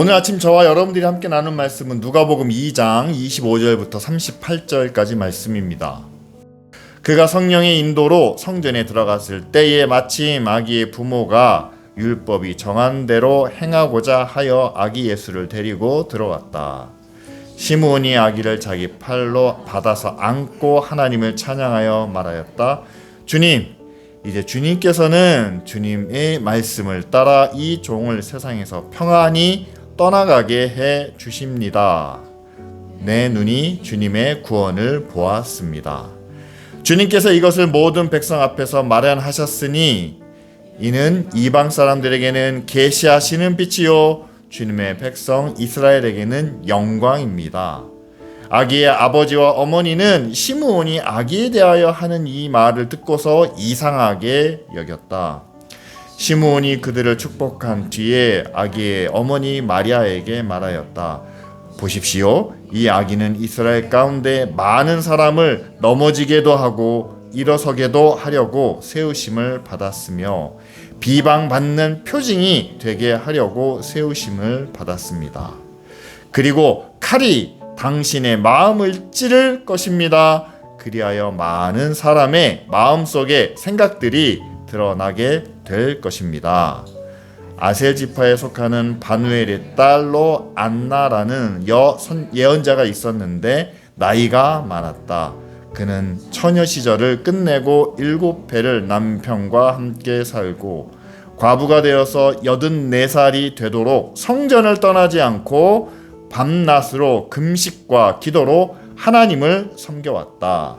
오늘 아침 저와 여러분들이 함께 나눈 말씀은 누가복음 2장 25절부터 38절까지 말씀입니다. 그가 성령의 인도로 성전에 들어갔을 때에 마침 아기의 부모가 율법이 정한 대로 행하고자 하여 아기 예수를 데리고 들어왔다. 시므온이 아기를 자기 팔로 받아서 안고 하나님을 찬양하여 말하였다. 주님, 이제 주님께서는 주님의 말씀을 따라 이 종을 세상에서 평안히 떠나가게 해 주십니다. 내 눈이 주님의 구원을 보았습니다. 주님께서 이것을 모든 백성 앞에서 마련하셨으니 이는 이방 사람들에게는 계시하시는 빛이요 주님의 백성 이스라엘에게는 영광입니다. 아기의 아버지와 어머니는 시므온이 아기에 대하여 하는 이 말을 듣고서 이상하게 여겼다. 시므온이 그들을 축복한 뒤에 아기의 어머니 마리아에게 말하였다. 보십시오. 이 아기는 이스라엘 가운데 많은 사람을 넘어지게도 하고 일어서게도 하려고 세우심을 받았으며 비방받는 표징이 되게 하려고 세우심을 받았습니다. 그리고 칼이 당신의 마음을 찌를 것입니다. 그리하여 많은 사람의 마음속에 생각들이 드러나게 될 것입니다. 아셀 지파에 속하는 바누엘의 딸로 안나라는 예언자가 있었는데 나이가 많았다. 그는 처녀 시절을 끝내고 7배를 남편과 함께 살고 과부가 되어서 84살이 되도록 성전을 떠나지 않고 밤낮으로 금식과 기도로 하나님을 섬겨왔다.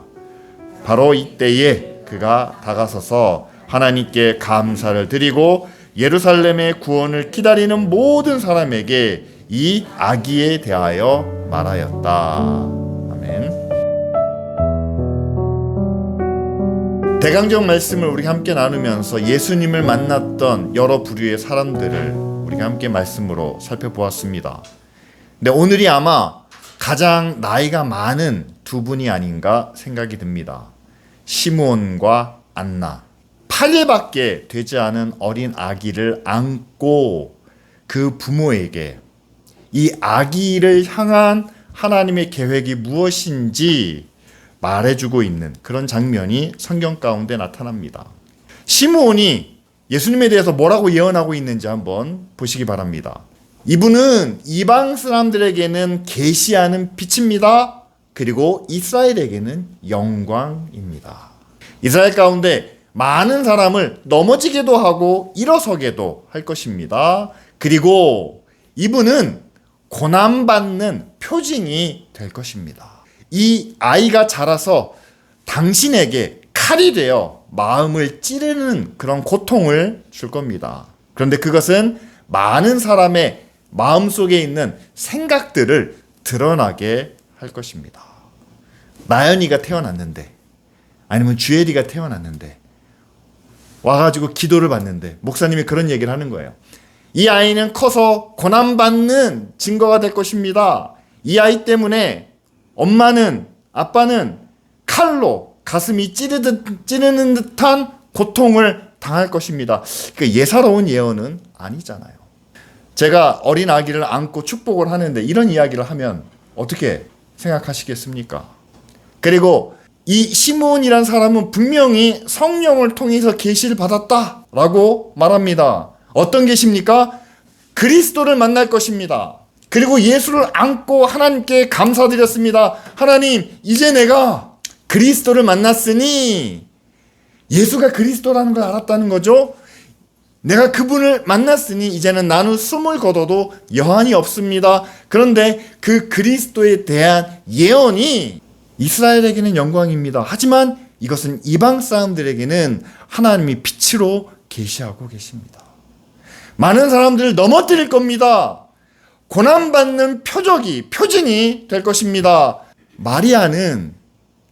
바로 이때에 그가 다가서서 하나님께 감사를 드리고 예루살렘의 구원을 기다리는 모든 사람에게 이 아기에 대하여 말하였다. 아멘. 대강적 말씀을 우리가 함께 나누면서 예수님을 만났던 여러 부류의 사람들을 우리가 함께 말씀으로 살펴보았습니다. 근데 오늘이 아마 가장 나이가 많은 두 분이 아닌가 생각이 듭니다. 시므온과 안나. 8일밖에 되지 않은 어린 아기를 안고 그 부모에게 이 아기를 향한 하나님의 계획이 무엇인지 말해주고 있는 그런 장면이 성경 가운데 나타납니다. 시므온이 예수님에 대해서 뭐라고 예언하고 있는지 한번 보시기 바랍니다. 이분은 이방 사람들에게는 계시하는 빛입니다. 그리고 이스라엘에게는 영광입니다. 이스라엘 가운데 많은 사람을 넘어지게도 하고 일어서게도 할 것입니다. 그리고 이분은 고난받는 표징이 될 것입니다. 이 아이가 자라서 당신에게 칼이 되어 마음을 찌르는 그런 고통을 줄 겁니다. 그런데 그것은 많은 사람의 마음속에 있는 생각들을 드러나게 할 것입니다. 나연이가 태어났는데, 아니면 주엘이가 태어났는데 와가지고 기도를 받는데 목사님이 그런 얘기를 하는 거예요. 이 아이는 커서 고난받는 증거가 될 것입니다. 이 아이 때문에 엄마는, 아빠는 칼로 가슴이 찌르는 듯한 고통을 당할 것입니다. 그러니까 예사로운 예언은 아니잖아요. 제가 어린 아기를 안고 축복을 하는데 이런 이야기를 하면 어떻게 생각하시겠습니까? 그리고 이 시므온이란 사람은 분명히 성령을 통해서 계시를 받았다라고 말합니다. 어떤 계시입니까? 그리스도를 만날 것입니다. 그리고 예수를 안고 하나님께 감사드렸습니다. 하나님, 이제 내가 그리스도를 만났으니 예수가 그리스도라는 걸 알았다는 거죠. 내가 그분을 만났으니 이제는 나는 숨을 거둬도 여한이 없습니다. 그런데 그 그리스도에 대한 예언이 이스라엘에게는 영광입니다. 하지만 이것은 이방 사람들에게는 하나님이 빛으로 계시하고 계십니다. 많은 사람들을 넘어뜨릴 겁니다. 고난받는 표징이 될 것입니다. 마리아는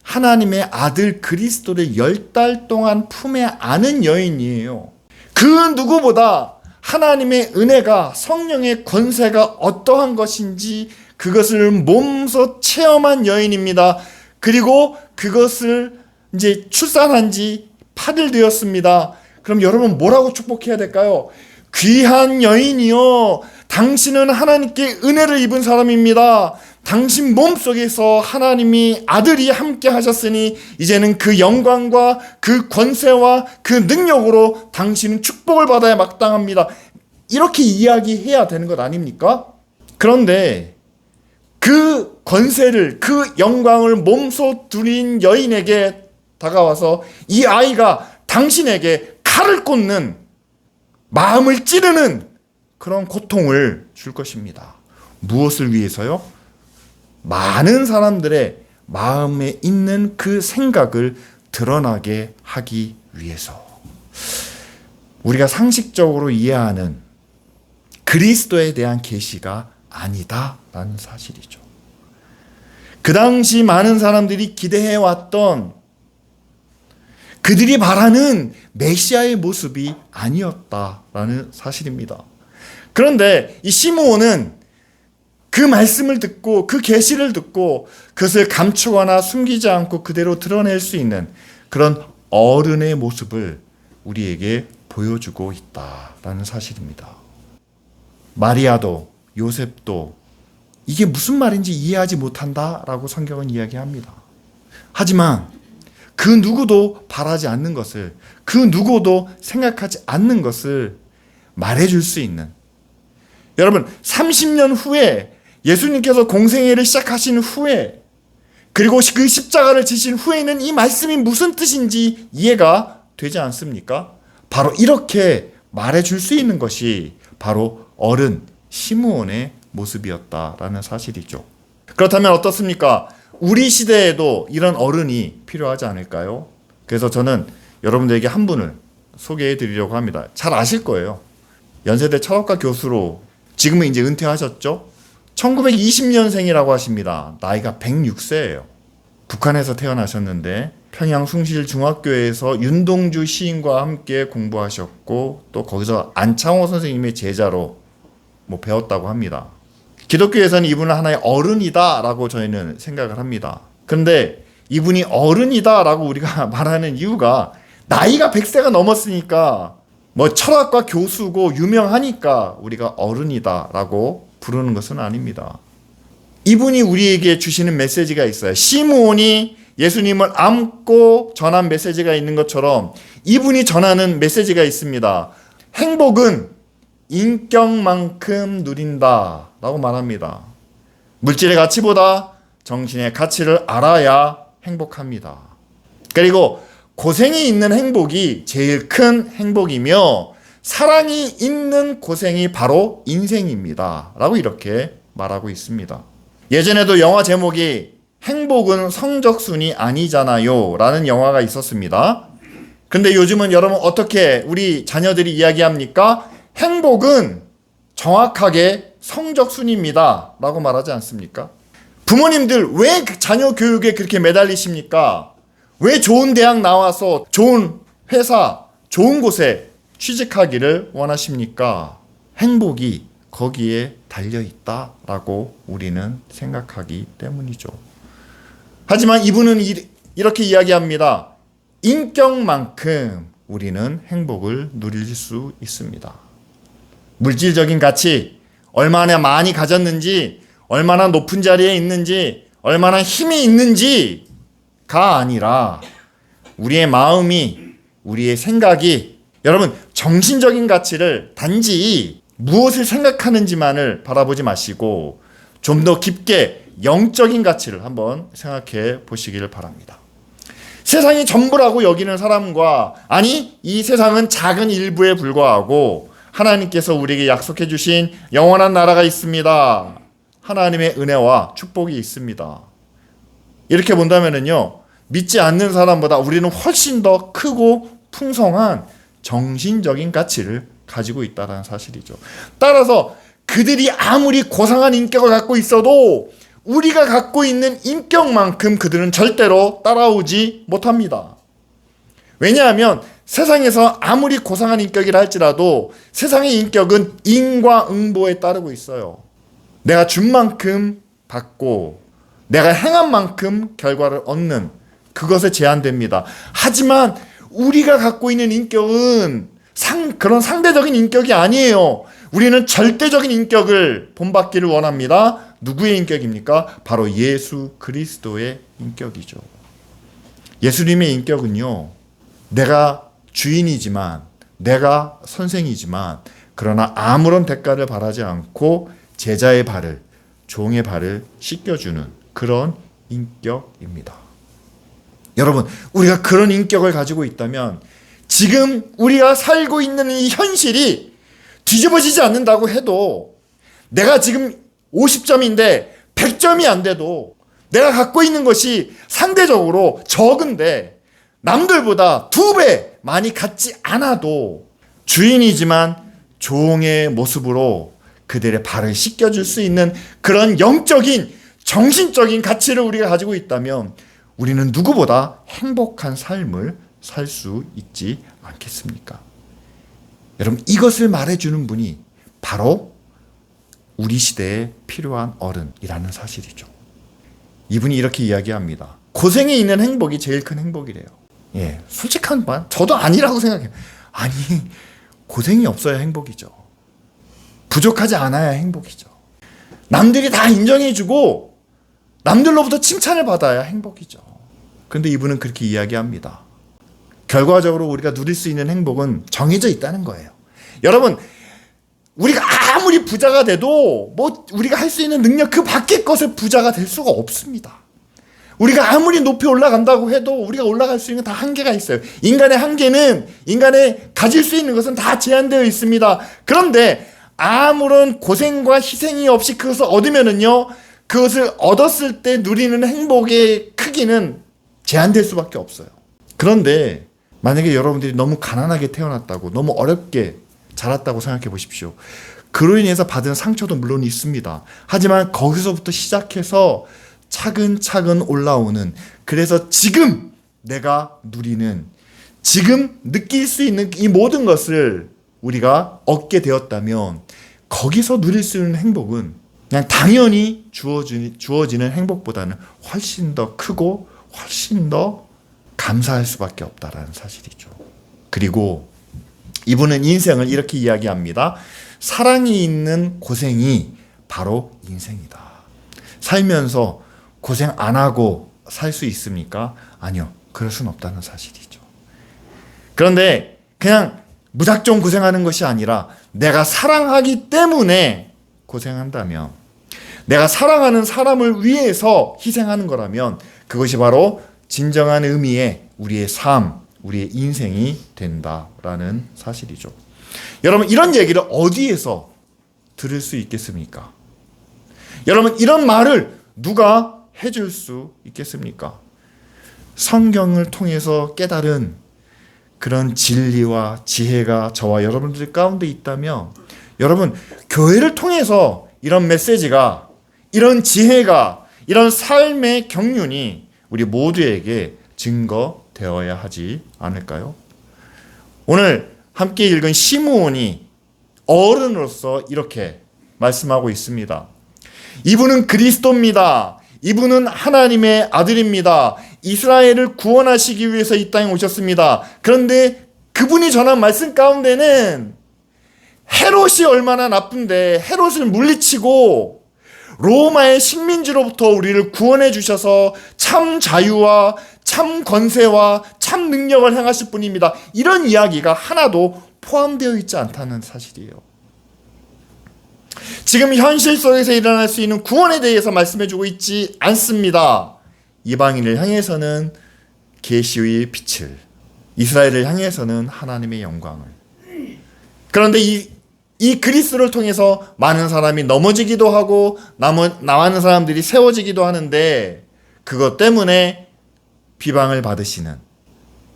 하나님의 아들 그리스도를 10달 동안 품에 안은 여인이에요. 그 누구보다 하나님의 은혜가, 성령의 권세가 어떠한 것인지 그것을 몸소 체험한 여인입니다. 그리고 그것을 이제 출산한 지 8일 되었습니다. 그럼 여러분 뭐라고 축복해야 될까요? 귀한 여인이요, 당신은 하나님께 은혜를 입은 사람입니다. 당신 몸속에서 하나님이 아들이 함께 하셨으니 이제는 그 영광과 그 권세와 그 능력으로 당신은 축복을 받아야 마땅합니다. 이렇게 이야기해야 되는 것 아닙니까? 그런데 그 권세를, 그 영광을 몸소 두린 여인에게 다가와서 이 아이가 당신에게 칼을 꽂는, 마음을 찌르는 그런 고통을 줄 것입니다. 무엇을 위해서요? 많은 사람들의 마음에 있는 그 생각을 드러나게 하기 위해서. 우리가 상식적으로 이해하는 그리스도에 대한 계시가 아니다라는 사실이죠. 그 당시 많은 사람들이 기대해왔던, 그들이 바라는 메시아의 모습이 아니었다라는 사실입니다. 그런데 이 시므온은 그 말씀을 듣고 그 계시를 듣고 그것을 감추거나 숨기지 않고 그대로 드러낼 수 있는 그런 어른의 모습을 우리에게 보여주고 있다라는 사실입니다. 마리아도 요셉도 이게 무슨 말인지 이해하지 못한다라고 성경은 이야기합니다. 하지만 그 누구도 바라지 않는 것을, 그 누구도 생각하지 않는 것을 말해줄 수 있는, 여러분 30년 후에 예수님께서 공생애를 시작하신 후에, 그리고 그 십자가를 지신 후에는 이 말씀이 무슨 뜻인지 이해가 되지 않습니까? 바로 이렇게 말해줄 수 있는 것이 바로 어른 시므온의 모습이었다라는 사실이죠. 그렇다면 어떻습니까? 우리 시대에도 이런 어른이 필요하지 않을까요? 그래서 저는 여러분들에게 한 분을 소개해 드리려고 합니다. 잘 아실 거예요. 연세대 철학과 교수로 지금은 이제 은퇴하셨죠? 1920년생이라고 하십니다. 나이가 106세예요. 북한에서 태어나셨는데 평양 숭실중학교에서 윤동주 시인과 함께 공부하셨고 또 거기서 안창호 선생님의 제자로 배웠다고 합니다. 기독교에서는 이분은 하나의 어른이다라고 저희는 생각을 합니다. 그런데 이분이 어른이다라고 우리가 말하는 이유가 나이가 100세가 넘었으니까 철학과 교수고 유명하니까 우리가 어른이다라고 부르는 것은 아닙니다. 이분이 우리에게 주시는 메시지가 있어요. 시므온이 예수님을 안고 전한 메시지가 있는 것처럼 이분이 전하는 메시지가 있습니다. 행복은 인격만큼 누린다 라고 말합니다. 물질의 가치보다 정신의 가치를 알아야 행복합니다. 그리고 고생이 있는 행복이 제일 큰 행복이며 사랑이 있는 고생이 바로 인생입니다 라고 이렇게 말하고 있습니다. 예전에도 영화 제목이 행복은 성적순이 아니잖아요 라는 영화가 있었습니다. 근데 요즘은 여러분 어떻게 우리 자녀들이 이야기합니까? 행복은 정확하게 성적순입니다 라고 말하지 않습니까? 부모님들 왜 자녀 교육에 그렇게 매달리십니까? 왜 좋은 대학 나와서 좋은 회사, 좋은 곳에 취직하기를 원하십니까? 행복이 거기에 달려있다라고 우리는 생각하기 때문이죠. 하지만 이분은 이렇게 이야기합니다. 인격만큼 우리는 행복을 누릴 수 있습니다. 물질적인 가치, 얼마나 많이 가졌는지, 얼마나 높은 자리에 있는지, 얼마나 힘이 있는지가 아니라 우리의 마음이, 우리의 생각이, 여러분 정신적인 가치를 단지 무엇을 생각하는지만을 바라보지 마시고 좀 더 깊게 영적인 가치를 한번 생각해 보시기를 바랍니다. 세상이 전부라고 여기는 사람과, 아니 이 세상은 작은 일부에 불과하고 하나님께서 우리에게 약속해 주신 영원한 나라가 있습니다. 하나님의 은혜와 축복이 있습니다. 이렇게 본다면은요, 믿지 않는 사람보다 우리는 훨씬 더 크고 풍성한 정신적인 가치를 가지고 있다는 사실이죠. 따라서 그들이 아무리 고상한 인격을 갖고 있어도 우리가 갖고 있는 인격만큼 그들은 절대로 따라오지 못합니다. 왜냐하면 세상에서 아무리 고상한 인격이라 할지라도 세상의 인격은 인과응보에 따르고 있어요. 내가 준 만큼 받고 내가 행한 만큼 결과를 얻는 그것에 제한됩니다. 하지만 우리가 갖고 있는 인격은 그런 상대적인 인격이 아니에요. 우리는 절대적인 인격을 본받기를 원합니다. 누구의 인격입니까? 바로 예수 그리스도의 인격이죠. 예수님의 인격은요, 내가 주인이지만, 내가 선생이지만, 그러나 아무런 대가를 바라지 않고 제자의 발을, 종의 발을 씻겨주는 그런 인격입니다. 여러분, 우리가 그런 인격을 가지고 있다면 지금 우리가 살고 있는 이 현실이 뒤집어지지 않는다고 해도, 내가 지금 50점인데 100점이 안 돼도, 내가 갖고 있는 것이 상대적으로 적은데 남들보다 2배 많이 갖지 않아도 주인이지만 종의 모습으로 그들의 발을 씻겨줄 수 있는 그런 영적인, 정신적인 가치를 우리가 가지고 있다면 우리는 누구보다 행복한 삶을 살 수 있지 않겠습니까? 여러분, 이것을 말해주는 분이 바로 우리 시대에 필요한 어른이라는 사실이죠. 이분이 이렇게 이야기합니다. 고생에 있는 행복이 제일 큰 행복이래요. 예, 솔직한 말, 저도 아니라고 생각해요. 아니, 고생이 없어야 행복이죠. 부족하지 않아야 행복이죠. 남들이 다 인정해주고 남들로부터 칭찬을 받아야 행복이죠. 그런데 이분은 그렇게 이야기합니다. 결과적으로 우리가 누릴 수 있는 행복은 정해져 있다는 거예요. 여러분, 우리가 아무리 부자가 돼도 우리가 할 수 있는 능력 그 밖의 것에 부자가 될 수가 없습니다. 우리가 아무리 높이 올라간다고 해도 우리가 올라갈 수 있는 다 한계가 있어요. 인간의 한계는, 인간의 가질 수 있는 것은 다 제한되어 있습니다. 그런데 아무런 고생과 희생이 없이 그것을 얻으면은요, 그것을 얻었을 때 누리는 행복의 크기는 제한될 수밖에 없어요. 그런데 만약에 여러분들이 너무 가난하게 태어났다고, 너무 어렵게 자랐다고 생각해 보십시오. 그로 인해서 받은 상처도 물론 있습니다. 하지만 거기서부터 시작해서 차근차근 올라오는, 그래서 지금 내가 누리는, 지금 느낄 수 있는 이 모든 것을 우리가 얻게 되었다면 거기서 누릴 수 있는 행복은 그냥 당연히 주어지는 행복보다는 훨씬 더 크고 훨씬 더 감사할 수밖에 없다라는 사실이죠. 그리고 이분은 인생을 이렇게 이야기합니다. 사랑이 있는 고생이 바로 인생이다. 살면서 고생 안 하고 살 수 있습니까? 아니요. 그럴 수는 없다는 사실이죠. 그런데 그냥 무작정 고생하는 것이 아니라 내가 사랑하기 때문에 고생한다면, 내가 사랑하는 사람을 위해서 희생하는 거라면 그것이 바로 진정한 의미의 우리의 삶, 우리의 인생이 된다라는 사실이죠. 여러분, 이런 얘기를 어디에서 들을 수 있겠습니까? 여러분, 이런 말을 누가 해줄 수 있겠습니까? 성경을 통해서 깨달은 그런 진리와 지혜가 저와 여러분들 가운데 있다면, 여러분, 교회를 통해서 이런 메시지가, 이런 지혜가, 이런 삶의 경륜이 우리 모두에게 증거되어야 하지 않을까요? 오늘 함께 읽은 시므온이 어른으로서 이렇게 말씀하고 있습니다. 이분은 그리스도입니다. 이분은 하나님의 아들입니다. 이스라엘을 구원하시기 위해서 이 땅에 오셨습니다. 그런데 그분이 전한 말씀 가운데는 헤롯이 얼마나 나쁜데 헤롯을 물리치고 로마의 식민지로부터 우리를 구원해 주셔서 참 자유와 참 권세와 참 능력을 행하실 분입니다. 이런 이야기가 하나도 포함되어 있지 않다는 사실이에요. 지금 현실 속에서 일어날 수 있는 구원에 대해서 말씀해주고 있지 않습니다. 이방인을 향해서는 계시의 빛을, 이스라엘을 향해서는 하나님의 영광을. 그런데 이 그리스도를 통해서 많은 사람이 넘어지기도 하고 많은 사람들이 세워지기도 하는데, 그것 때문에 비방을 받으시는,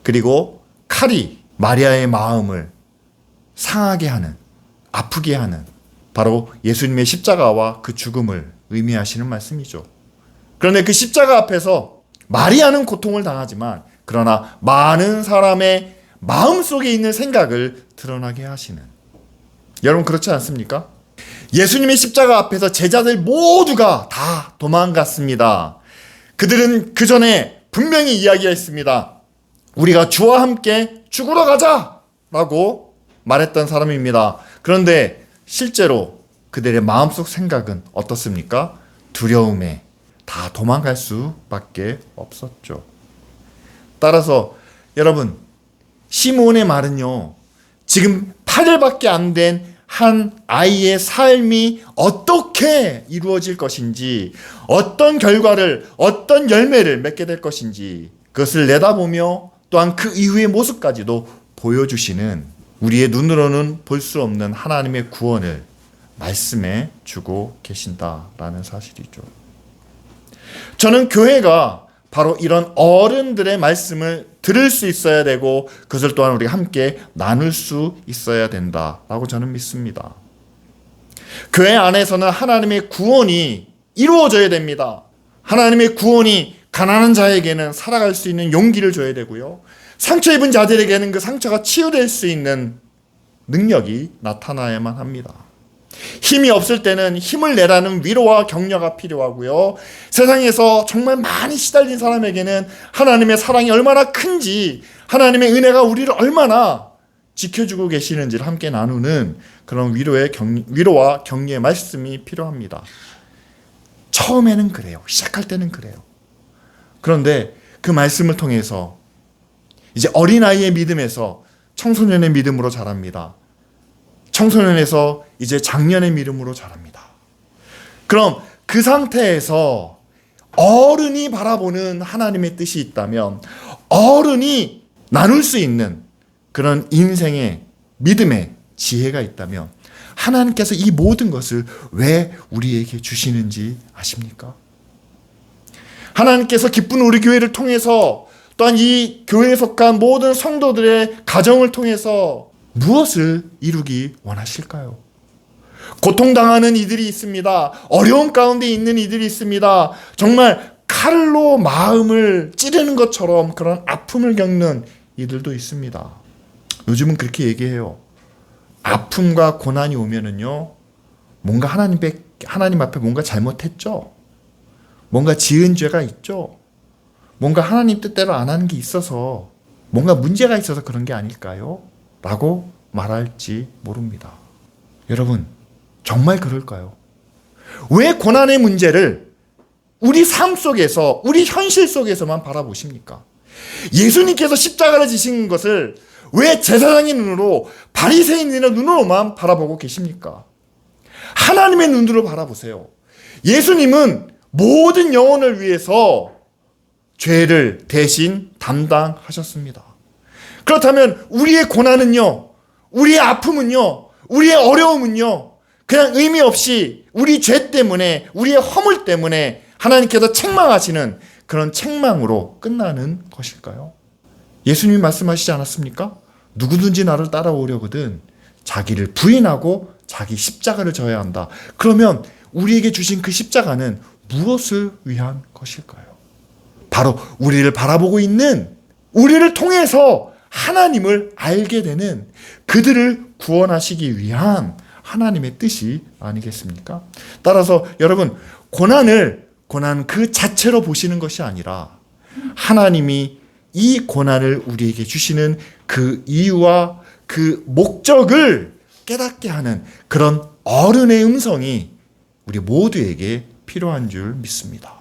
그리고 칼이 마리아의 마음을 상하게 하는, 아프게 하는, 바로 예수님의 십자가와 그 죽음을 의미하시는 말씀이죠. 그런데 그 십자가 앞에서 마리아는 고통을 당하지만, 그러나 많은 사람의 마음속에 있는 생각을 드러나게 하시는, 여러분 그렇지 않습니까? 예수님의 십자가 앞에서 제자들 모두가 다 도망갔습니다. 그들은 그 전에 분명히 이야기했습니다. 우리가 주와 함께 죽으러 가자! 라고 말했던 사람입니다. 그런데 실제로 그들의 마음속 생각은 어떻습니까? 두려움에 다 도망갈 수밖에 없었죠. 따라서 여러분, 시므온의 말은요, 지금 8일밖에 안 된 한 아이의 삶이 어떻게 이루어질 것인지, 어떤 결과를, 어떤 열매를 맺게 될 것인지, 그것을 내다보며 또한 그 이후의 모습까지도 보여주시는, 우리의 눈으로는 볼 수 없는 하나님의 구원을 말씀해 주고 계신다라는 사실이죠. 저는 교회가 바로 이런 어른들의 말씀을 들을 수 있어야 되고, 그것을 또한 우리가 함께 나눌 수 있어야 된다라고 저는 믿습니다. 교회 안에서는 하나님의 구원이 이루어져야 됩니다. 하나님의 구원이 가난한 자에게는 살아갈 수 있는 용기를 줘야 되고요, 상처 입은 자들에게는 그 상처가 치유될 수 있는 능력이 나타나야만 합니다. 힘이 없을 때는 힘을 내라는 위로와 격려가 필요하고요, 세상에서 정말 많이 시달린 사람에게는 하나님의 사랑이 얼마나 큰지, 하나님의 은혜가 우리를 얼마나 지켜주고 계시는지를 함께 나누는 그런 위로와 격려의 말씀이 필요합니다. 처음에는 그래요. 시작할 때는 그래요. 그런데 그 말씀을 통해서 이제 어린아이의 믿음에서 청소년의 믿음으로 자랍니다. 청소년에서 이제 장년의 믿음으로 자랍니다. 그럼 그 상태에서 어른이 바라보는 하나님의 뜻이 있다면, 어른이 나눌 수 있는 그런 인생의 믿음의 지혜가 있다면, 하나님께서 이 모든 것을 왜 우리에게 주시는지 아십니까? 하나님께서 기쁜 우리 교회를 통해서, 또한 이 교회에 속한 모든 성도들의 가정을 통해서 무엇을 이루기 원하실까요? 고통당하는 이들이 있습니다. 어려운 가운데 있는 이들이 있습니다. 정말 칼로 마음을 찌르는 것처럼 그런 아픔을 겪는 이들도 있습니다. 요즘은 그렇게 얘기해요. 아픔과 고난이 오면은요, 뭔가 하나님 앞에 뭔가 잘못했죠? 뭔가 지은 죄가 있죠? 뭔가 하나님 뜻대로 안 하는 게 있어서, 뭔가 문제가 있어서 그런 게 아닐까요? 라고 말할지 모릅니다. 여러분, 정말 그럴까요? 왜 고난의 문제를 우리 삶 속에서, 우리 현실 속에서만 바라보십니까? 예수님께서 십자가를 지신 것을 왜 제사장의 눈으로, 바리새인의 눈으로만 바라보고 계십니까? 하나님의 눈으로 바라보세요. 예수님은 모든 영혼을 위해서 죄를 대신 담당하셨습니다. 그렇다면 우리의 고난은요, 우리의 아픔은요, 우리의 어려움은요, 그냥 의미 없이 우리 죄 때문에, 우리의 허물 때문에 하나님께서 책망하시는 그런 책망으로 끝나는 것일까요? 예수님이 말씀하시지 않았습니까? 누구든지 나를 따라오려거든 자기를 부인하고 자기 십자가를 져야 한다. 그러면 우리에게 주신 그 십자가는 무엇을 위한 것일까요? 바로 우리를 바라보고 있는, 우리를 통해서 하나님을 알게 되는, 그들을 구원하시기 위한 하나님의 뜻이 아니겠습니까? 따라서 여러분, 고난 그 자체로 보시는 것이 아니라, 하나님이 이 고난을 우리에게 주시는 그 이유와 그 목적을 깨닫게 하는 그런 어른의 음성이 우리 모두에게 필요한 줄 믿습니다.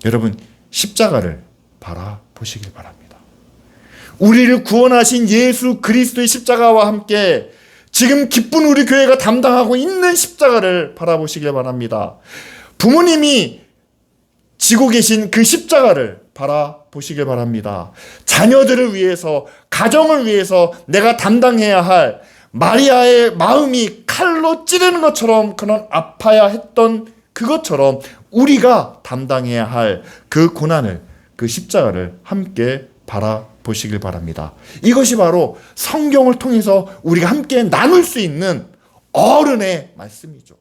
여러분, 십자가를 바라보시길 바랍니다. 우리를 구원하신 예수 그리스도의 십자가와 함께 지금 기쁜 우리 교회가 담당하고 있는 십자가를 바라보시길 바랍니다. 부모님이 지고 계신 그 십자가를 바라보시길 바랍니다. 자녀들을 위해서, 가정을 위해서 내가 담당해야 할, 마리아의 마음이 칼로 찌르는 것처럼 그런 아파야 했던 그것처럼 우리가 담당해야 할 그 고난을, 그 십자가를 함께 바라보시길 바랍니다. 이것이 바로 성경을 통해서 우리가 함께 나눌 수 있는 어른의 말씀이죠.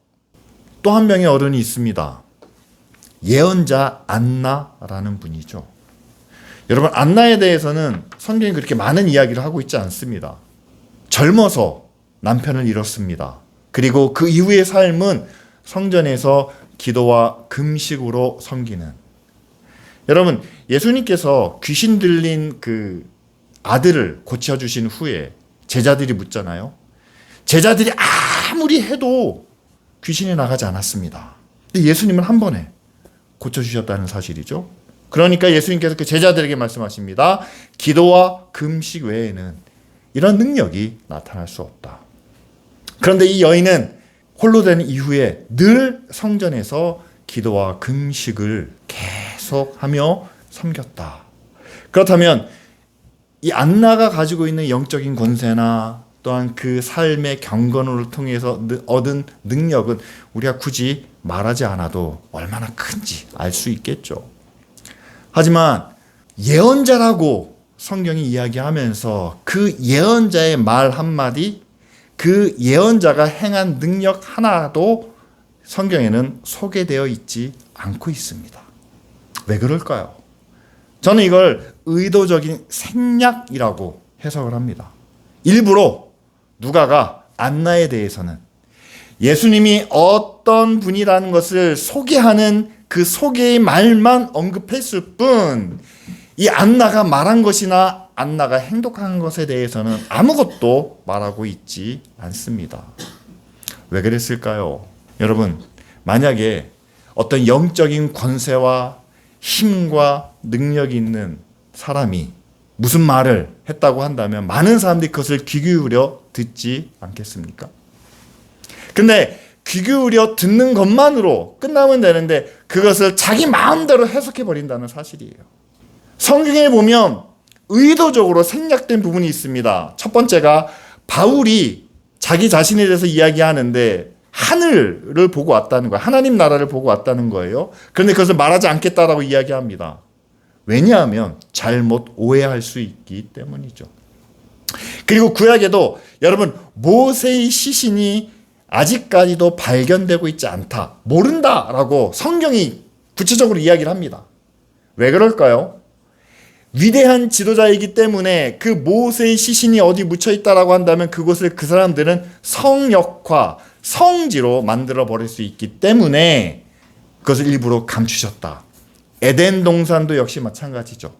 또 한 명의 어른이 있습니다. 예언자 안나라는 분이죠. 여러분, 안나에 대해서는 성경이 그렇게 많은 이야기를 하고 있지 않습니다. 젊어서 남편을 잃었습니다. 그리고 그 이후의 삶은 성전에서 기도와 금식으로 섬기는. 여러분, 예수님께서 귀신 들린 그 아들을 고쳐주신 후에 제자들이 묻잖아요. 제자들이 아무리 해도 귀신이 나가지 않았습니다. 근데 예수님은 한 번에 고쳐주셨다는 사실이죠. 그러니까 예수님께서 그 제자들에게 말씀하십니다. 기도와 금식 외에는 이런 능력이 나타날 수 없다. 그런데 이 여인은 홀로 된 이후에 늘 성전에서 기도와 금식을 계속하며 섬겼다. 그렇다면 이 안나가 가지고 있는 영적인 권세나 또한 그 삶의 경건을 통해서 얻은 능력은 우리가 굳이 말하지 않아도 얼마나 큰지 알 수 있겠죠. 하지만 예언자라고 성경이 이야기하면서 그 예언자의 말 한마디, 그 예언자가 행한 능력 하나도 성경에는 소개되어 있지 않고 있습니다. 왜 그럴까요? 저는 이걸 의도적인 생략이라고 해석을 합니다. 일부러 누가가 안나에 대해서는 예수님이 어떤 분이라는 것을 소개하는 그 소개의 말만 언급했을 뿐, 이 안나가 말한 것이나 안나가 행동한 것에 대해서는 아무것도 말하고 있지 않습니다. 왜 그랬을까요? 여러분, 만약에 어떤 영적인 권세와 힘과 능력이 있는 사람이 무슨 말을 했다고 한다면 많은 사람들이 그것을 귀 기울여 듣지 않겠습니까? 근데 귀 기울여 듣는 것만으로 끝나면 되는데 그것을 자기 마음대로 해석해 버린다는 사실이에요. 성경에 보면 의도적으로 생략된 부분이 있습니다. 첫 번째가 바울이 자기 자신에 대해서 이야기하는데 하늘을 보고 왔다는 거예요. 하나님 나라를 보고 왔다는 거예요. 그런데 그것을 말하지 않겠다라고 이야기합니다. 왜냐하면 잘못 오해할 수 있기 때문이죠. 그리고 구약에도 여러분 모세의 시신이 아직까지도 발견되고 있지 않다, 모른다라고 성경이 구체적으로 이야기를 합니다. 왜 그럴까요? 위대한 지도자이기 때문에 그 모세의 시신이 어디 묻혀있다라고 한다면 그곳을 그 사람들은 성역화, 성지로 만들어 버릴 수 있기 때문에 그것을 일부러 감추셨다. 에덴 동산도 역시 마찬가지죠.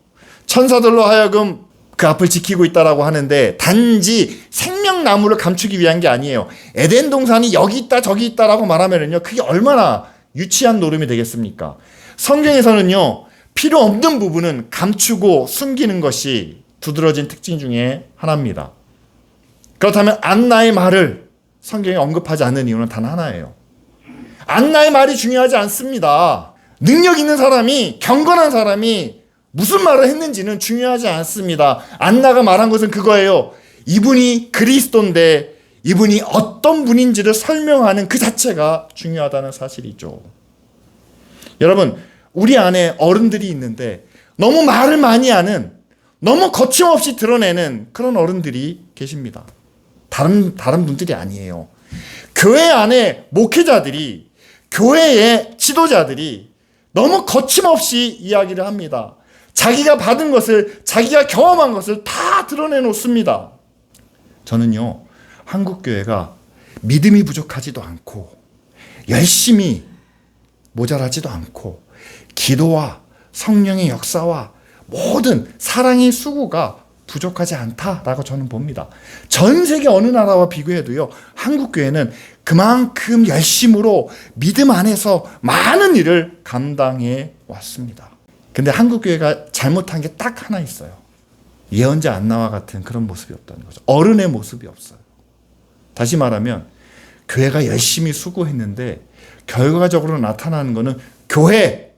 천사들로 하여금 그 앞을 지키고 있다라고 하는데 단지 생명나무를 감추기 위한 게 아니에요. 에덴 동산이 여기 있다 저기 있다라고 말하면은요, 그게 얼마나 유치한 노름이 되겠습니까? 성경에서는요, 필요 없는 부분은 감추고 숨기는 것이 두드러진 특징 중에 하나입니다. 그렇다면 안나의 말을 성경에 언급하지 않는 이유는 단 하나예요. 안나의 말이 중요하지 않습니다. 능력 있는 사람이, 경건한 사람이 무슨 말을 했는지는 중요하지 않습니다. 안나가 말한 것은 그거예요. 이분이 그리스도인데 이분이 어떤 분인지를 설명하는 그 자체가 중요하다는 사실이죠. 여러분, 우리 안에 어른들이 있는데 너무 말을 많이 하는, 너무 거침없이 드러내는 그런 어른들이 계십니다. 다른 분들이 아니에요. 교회 안에 목회자들이, 교회의 지도자들이 너무 거침없이 이야기를 합니다. 자기가 받은 것을, 자기가 경험한 것을 다 드러내놓습니다. 저는요, 한국교회가 믿음이 부족하지도 않고 열심히 모자라지도 않고 기도와 성령의 역사와 모든 사랑의 수고가 부족하지 않다라고 저는 봅니다. 전 세계 어느 나라와 비교해도요, 한국교회는 그만큼 열심으로 믿음 안에서 많은 일을 감당해 왔습니다. 근데 한국교회가 잘못한 게 딱 하나 있어요. 예언자 안나와 같은 그런 모습이 없다는 거죠. 어른의 모습이 없어요. 다시 말하면 교회가 열심히 수고했는데 결과적으로 나타나는 것은 교회,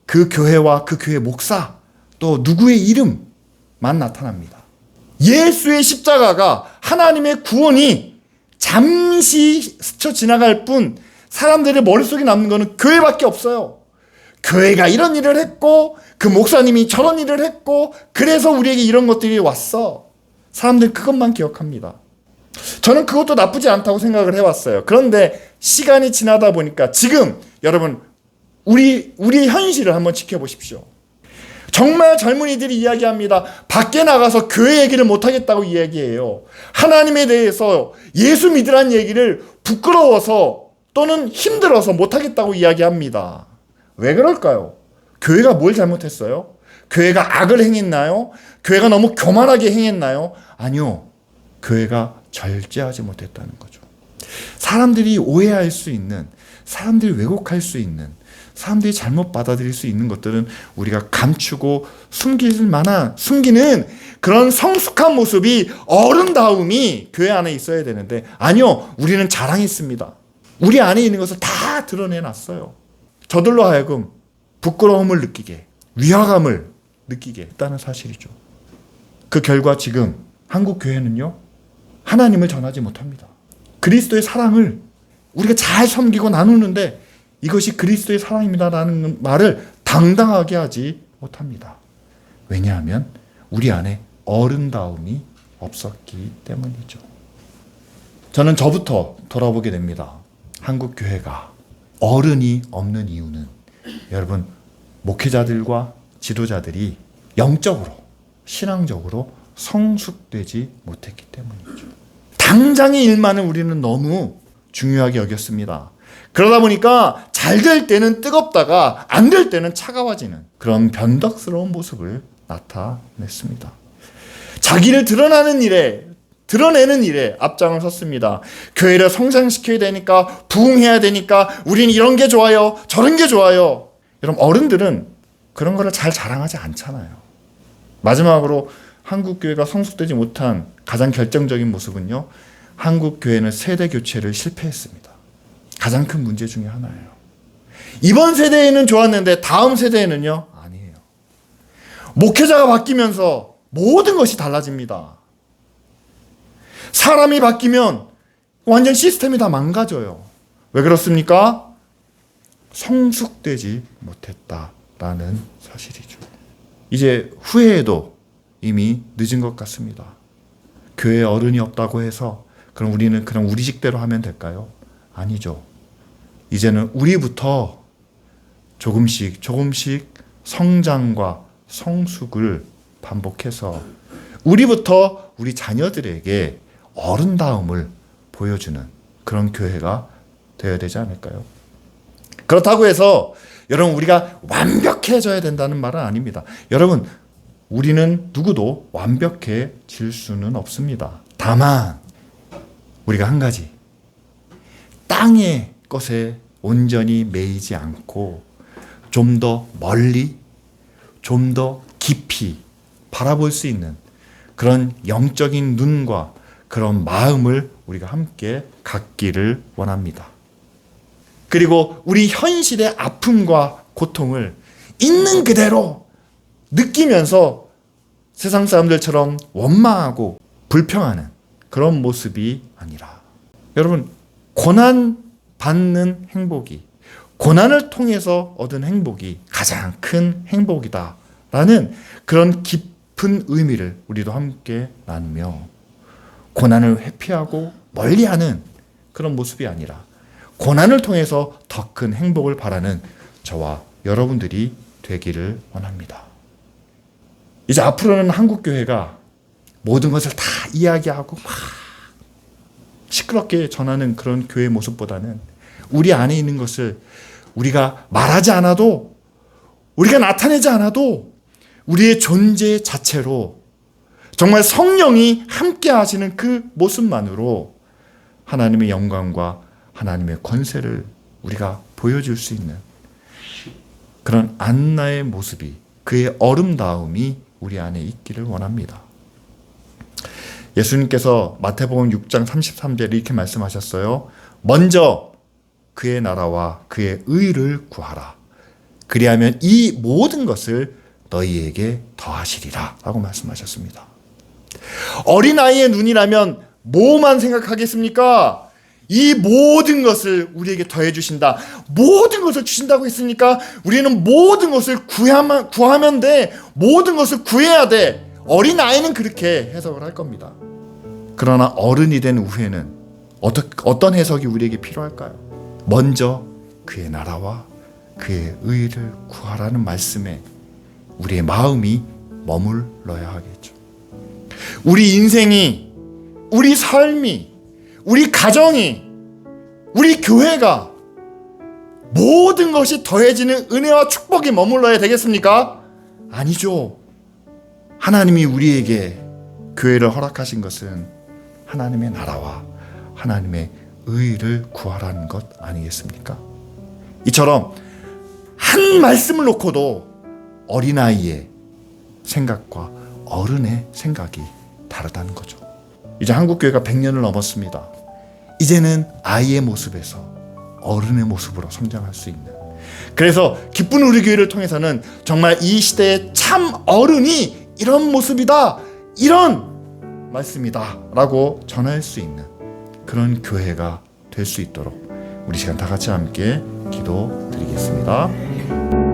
그 교회와 그 교회 목사, 또 누구의 이름만 나타납니다. 예수의 십자가가, 하나님의 구원이 잠시 스쳐 지나갈 뿐 사람들의 머릿속에 남는 것은 교회밖에 없어요. 교회가 이런 일을 했고 그 목사님이 저런 일을 했고 그래서 우리에게 이런 것들이 왔어. 사람들은 그것만 기억합니다. 저는 그것도 나쁘지 않다고 생각을 해왔어요. 그런데 시간이 지나다 보니까 지금 여러분 우리의 현실을 한번 지켜보십시오. 정말 젊은이들이 이야기합니다. 밖에 나가서 교회 얘기를 못하겠다고 이야기해요. 하나님에 대해서 예수 믿으라는 얘기를 부끄러워서 또는 힘들어서 못하겠다고 이야기합니다. 왜 그럴까요? 교회가 뭘 잘못했어요? 교회가 악을 행했나요? 교회가 너무 교만하게 행했나요? 아니요. 교회가 절제하지 못했다는 거죠. 사람들이 오해할 수 있는, 사람들이 왜곡할 수 있는, 사람들이 잘못 받아들일 수 있는 것들은 우리가 감추고 숨기는 그런 성숙한 모습이, 어른다움이 교회 안에 있어야 되는데, 아니요, 우리는 자랑했습니다. 우리 안에 있는 것을 다 드러내놨어요. 저들로 하여금 부끄러움을 느끼게, 위화감을 느끼게 했다는 사실이죠. 그 결과 지금 한국 교회는요, 하나님을 전하지 못합니다. 그리스도의 사랑을 우리가 잘 섬기고 나누는데 이것이 그리스도의 사랑입니다라는 말을 당당하게 하지 못합니다. 왜냐하면 우리 안에 어른다움이 없었기 때문이죠. 저는 저부터 돌아보게 됩니다. 한국 교회가 어른이 없는 이유는 여러분, 목회자들과 지도자들이 영적으로, 신앙적으로 성숙되지 못했기 때문이죠. 당장의 일만을 우리는 너무 중요하게 여겼습니다. 그러다 보니까 잘 될 때는 뜨겁다가 안 될 때는 차가워지는 그런 변덕스러운 모습을 나타냈습니다. 자기를 드러내는 일에 앞장을 섰습니다. 교회를 성장시켜야 되니까, 부흥해야 되니까, 우리는 이런 게 좋아요, 저런 게 좋아요. 여러분, 어른들은 그런 거를 잘 자랑하지 않잖아요. 마지막으로 한국 교회가 성숙되지 못한 가장 결정적인 모습은요, 한국 교회는 세대 교체를 실패했습니다. 가장 큰 문제 중에 하나예요. 이번 세대에는 좋았는데 다음 세대에는요, 아니에요. 목회자가 바뀌면서 모든 것이 달라집니다. 사람이 바뀌면 완전 시스템이 다 망가져요. 왜 그렇습니까? 성숙되지 못했다라는 사실이죠. 이제 후회해도 이미 늦은 것 같습니다. 교회에 어른이 없다고 해서 그럼 우리는 그냥 우리 식대로 하면 될까요? 아니죠. 이제는 우리부터 조금씩 성장과 성숙을 반복해서 우리부터 우리 자녀들에게 어른다움을 보여주는 그런 교회가 되어야 되지 않을까요? 그렇다고 해서 여러분, 우리가 완벽해져야 된다는 말은 아닙니다. 여러분, 우리는 누구도 완벽해질 수는 없습니다. 다만 우리가 한 가지, 땅의 것에 온전히 매이지 않고 좀 더 멀리, 좀 더 깊이 바라볼 수 있는 그런 영적인 눈과 그런 마음을 우리가 함께 갖기를 원합니다. 그리고 우리 현실의 아픔과 고통을 있는 그대로 느끼면서 세상 사람들처럼 원망하고 불평하는 그런 모습이 아니라, 여러분, 고난 받는 행복이, 고난을 통해서 얻은 행복이 가장 큰 행복이다라는 그런 깊은 의미를 우리도 함께 나누며 고난을 회피하고 멀리하는 그런 모습이 아니라 고난을 통해서 더 큰 행복을 바라는 저와 여러분들이 되기를 원합니다. 이제 앞으로는 한국교회가 모든 것을 다 이야기하고 막 시끄럽게 전하는 그런 교회 모습보다는 우리 안에 있는 것을 우리가 말하지 않아도, 우리가 나타내지 않아도 우리의 존재 자체로 정말 성령이 함께 하시는 그 모습만으로 하나님의 영광과 하나님의 권세를 우리가 보여줄 수 있는 그런 안나의 모습이, 그의 어른다움이 우리 안에 있기를 원합니다. 예수님께서 마태복음 6장 33절에 이렇게 말씀하셨어요. 먼저 그의 나라와 그의 의를 구하라. 그리하면 이 모든 것을 너희에게 더하시리라 라고 말씀하셨습니다. 어린아이의 눈이라면 뭐만 생각하겠습니까? 이 모든 것을 우리에게 더해 주신다. 모든 것을 주신다고 했으니까 우리는 모든 것을 구하면 돼. 모든 것을 구해야 돼. 어린아이는 그렇게 해석을 할 겁니다. 그러나 어른이 된 후에는 어떤 해석이 우리에게 필요할까요? 먼저 그의 나라와 그의 의를 구하라는 말씀에 우리의 마음이 머물러야 하겠죠. 우리 인생이, 우리 삶이, 우리 가정이, 우리 교회가 모든 것이 더해지는 은혜와 축복이 머물러야 되겠습니까? 아니죠. 하나님이 우리에게 교회를 허락하신 것은 하나님의 나라와 하나님의 의의를 구하라는 것 아니겠습니까? 이처럼 한 말씀을 놓고도 어린아이의 생각과 어른의 생각이 다르다는 거죠. 이제 한국교회가 100년을 넘었습니다. 이제는 아이의 모습에서 어른의 모습으로 성장할 수 있는, 그래서 기쁜 우리 교회를 통해서는 정말 이 시대의 참 어른이 이런 모습이다, 이런 말씀이다 라고 전할 수 있는 그런 교회가 될 수 있도록 우리 시간 다 같이 함께 기도드리겠습니다.